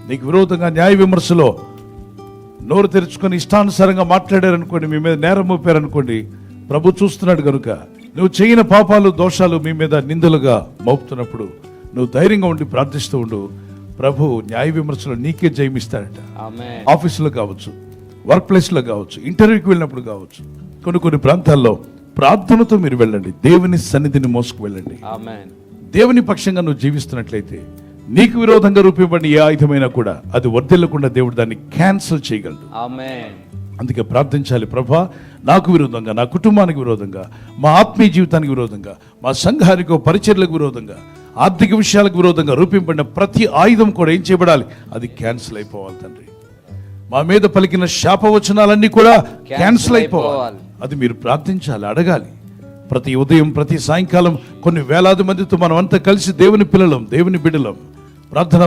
నీకు విరోధంగా న్యాయ విమర్శలో నోరు తెరుచుకొని ఇష్టానుసారంగా మాట్లాడారనుకోండి, మీ మీద నేరం మోపారనుకోండి, ప్రభు చూస్తున్నాడు కనుక నువ్వు చేయని పాపాలు దోషాలు మీ మీద నిందలుగా మోపుతున్నప్పుడు నువ్వు ధైర్యంగా ఉండి ప్రార్థిస్తూ ఉండు. ప్రభు న్యాయ విమర్శలో నీకే జయమిస్తాడట. ఆఫీసులో కావచ్చు, వర్క్ ప్లేస్లో కావచ్చు, ఇంటర్వ్యూకి వెళ్ళినప్పుడు కావచ్చు, కొన్ని ప్రాంతాల్లో ప్రార్థనతో మీరు వెళ్ళండి. దేవుని సన్నిధిని మోసుకు వెళ్ళండి. దేవుని పక్షంగా నువ్వు జీవిస్తున్నట్లయితే నీకు విరోధంగా రూపింపబడిన ఏ ఆయుధమైనా కూడా అది వర్ధిల్లకుండా దేవుడు దాన్ని క్యాన్సిల్ చేయగలడు. అందుకే ప్రార్థించాలి, ప్రభా నాకు విరోధంగా, నా కుటుంబానికి విరోధంగా, మా ఆత్మీయ జీవితానికి విరోధంగా, మా సంఘానికి పరిచర్లకు విరోధంగా, ఆర్థిక విషయాలకు విరోధంగా రూపింపబడిన ప్రతి ఆయుధం కూడా ఏం చేయబడాలి? అది క్యాన్సిల్ అయిపోవాలి తండ్రి. మా మీద పలికిన శాపవచనాలన్నీ కూడా క్యాన్సిల్ అయిపోవాలి. అది మీరు ప్రార్థించాలి, అడగాలి. ప్రతి ఉదయం ప్రతి సాయంకాలం కొన్ని వేలాది మందితో మనం అంతా కలిసి దేవుని పిల్లలం, దేవుని బిడ్డలం ప్రార్థన